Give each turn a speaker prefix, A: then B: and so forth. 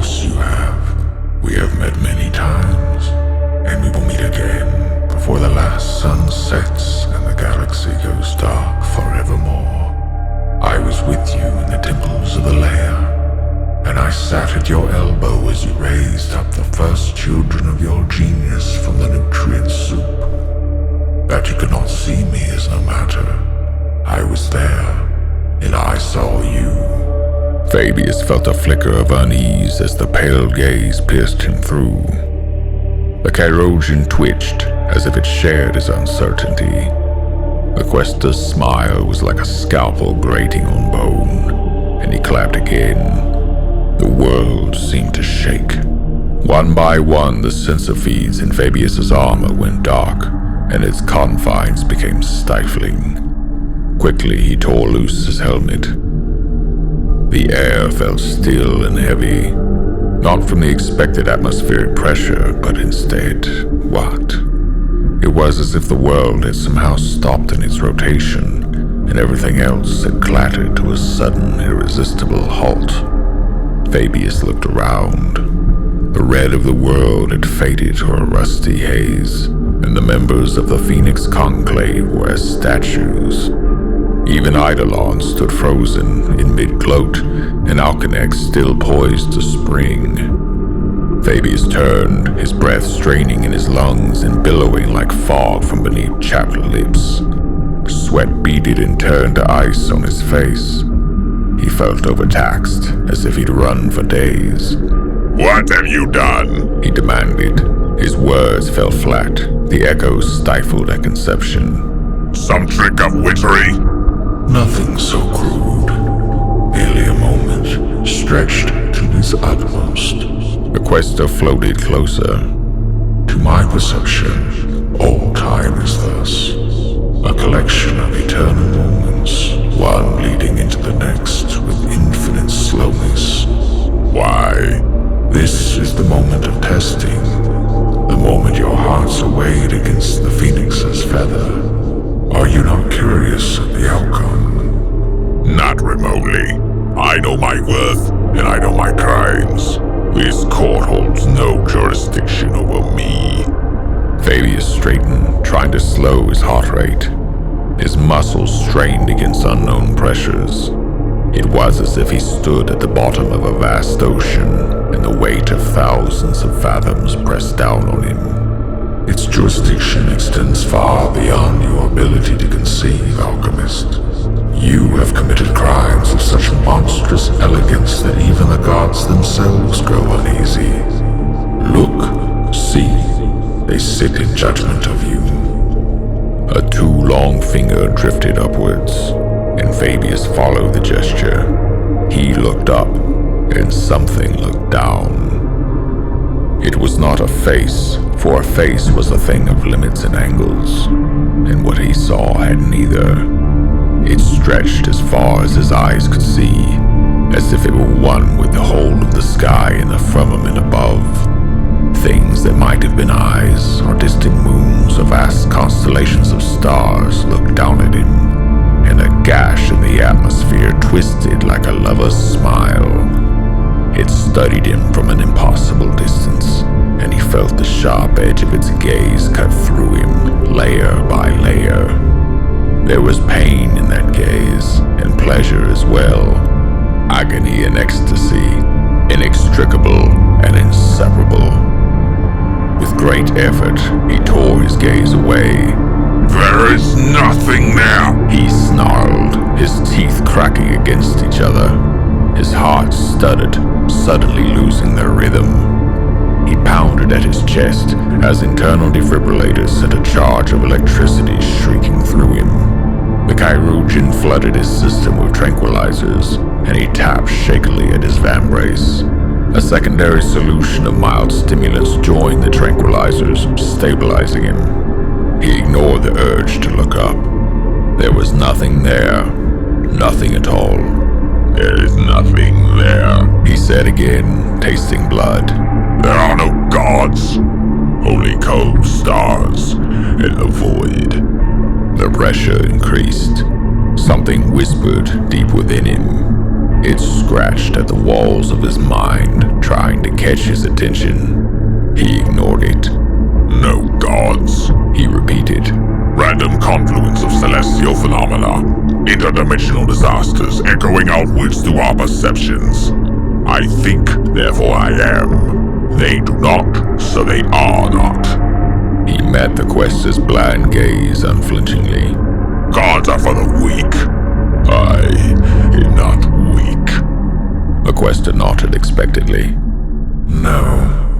A: course you have. We have met many times, and we will meet again before the last sun sets and the galaxy goes dark forevermore. I was with you in the temples of the lair, and I sat at your elbow as you raised up the first children of your genius from the nutrient soup. That you could not see me is no matter. I was there, and I saw you.
B: Fabius felt a flicker of unease as the pale gaze pierced him through. The Chirurgeon twitched as if it shared his uncertainty. The Questor's smile was like a scalpel grating on bone, and he clapped again. The world seemed to shake. One by one, the sensor feeds in Fabius's armor went dark, and its confines became stifling. Quickly, he tore loose his helmet. The air felt still and heavy, not from the expected atmospheric pressure, but instead, what? It was as if the world had somehow stopped in its rotation, and everything else had clattered to a sudden, irresistible halt. Fabius looked around. The red of the world had faded to a rusty haze, and the members of the Phoenix Conclave were as statues. Even Eidolon stood frozen in mid-gloat, and Alcanex still poised to spring. Fabius turned, his breath straining in his lungs and billowing like fog from beneath chapped lips. Sweat beaded and turned to ice on his face. He felt overtaxed, as if he'd run for days.
C: "What have you done?"
B: he demanded. His words fell flat, the echoes stifled at conception.
C: "Some trick of witchery?"
A: Nothing so crude. Merely a moment, stretched to its utmost.
B: The Questor floated closer.
A: To my perception, all time is thus. A collection of eternal moments, one leading into the next with infinite slowness.
C: Why?
A: This is the moment of testing. The moment your hearts are weighed against the Phoenix's feather. Are you not curious of the outcome?
C: Not remotely. I know my worth, and I know my crimes. This court holds no jurisdiction over me.
B: Fabius straightened, trying to slow his heart rate. His muscles strained against unknown pressures. It was as if he stood at the bottom of a vast ocean, and the weight of thousands of fathoms pressed down on him.
A: Its jurisdiction extends far beyond your ability to conceive, alchemist. You have committed crimes of such monstrous elegance that even the gods themselves grow uneasy. Look, see, they sit in judgment of you.
B: A too-long finger drifted upwards, and Fabius followed the gesture. He looked up, and something looked down. It was not a face, for a face was a thing of limits and angles, and what he saw had neither. It stretched as far as his eyes could see, as if it were one with the whole of the sky and the firmament above. Things that might have been eyes, or distant moons, or vast constellations of stars looked down at him, and a gash in the atmosphere twisted like a lover's smile. It studied him from an impossible distance, and he felt the sharp edge of its gaze cut through him, layer by layer. There was pain in that gaze, and pleasure as well. Agony and ecstasy, inextricable and inseparable. With great effort, he tore his gaze away.
C: "There is nothing there!"
B: He snarled, his teeth cracking against each other. His heart stuttered, suddenly losing their rhythm. He pounded at his chest as internal defibrillators sent a charge of electricity shrieking through him. The Chirurgeon flooded his system with tranquilizers, and he tapped shakily at his vambrace. A secondary solution of mild stimulants joined the tranquilizers, stabilizing him. He ignored the urge to look up. There was nothing there. Nothing at all.
C: "There is nothing there,"
B: he said again, tasting blood.
C: "There are no gods, only cold stars and the void."
B: The pressure increased. Something whispered deep within him. It scratched at the walls of his mind, trying to catch his attention. He ignored it.
C: No gods,
B: He repeated.
C: random confluence of celestial phenomena, interdimensional disasters echoing outwards through our perceptions. I think, therefore I am. They do not, so they are not.
B: He met the Questa's blind gaze unflinchingly.
C: Gods are for the weak. I am not weak.
B: The Questa nodded expectantly.
A: No,